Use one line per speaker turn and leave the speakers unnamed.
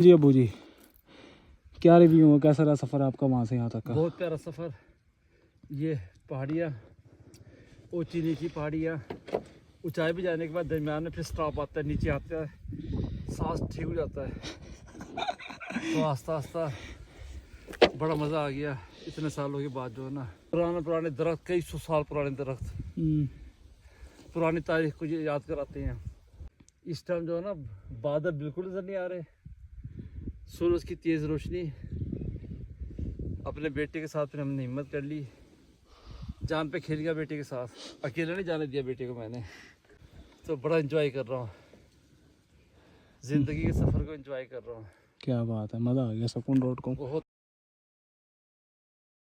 जी अबू जी, क्या रिव्यू है, कैसा रहा सफ़र आपका वहाँ से यहाँ तक का?
बहुत प्यारा सफ़र। ये पहाड़ियाँ, ऊंची नीची पहाड़ियाँ, ऊंचाई भी जाने के बाद दरमियान में फिर स्टॉप आता है, नीचे आता है, सांस ठीक हो जाता है। तो आस्ता आस्ता बड़ा मज़ा आ गया इतने सालों के बाद। जो है ना, पुराने दरख्त, कई सौ साल पुराने दरख्त पुरानी तारीख को ये याद कराते हैं। इस टाइम जो है ना, बादल बिल्कुल नज़र नहीं आ रहे, सूरज की तेज़ रोशनी। अपने बेटे के साथ फिर हमने हिम्मत कर ली, जान पे खेल गया बेटे के साथ, अकेला नहीं जाने दिया बेटे को मैंने। तो बड़ा एंजॉय कर रहा हूँ, ज़िंदगी के सफ़र को एंजॉय कर रहा हूँ।
क्या बात है, मज़ा आ गया। सकून.com
बहुत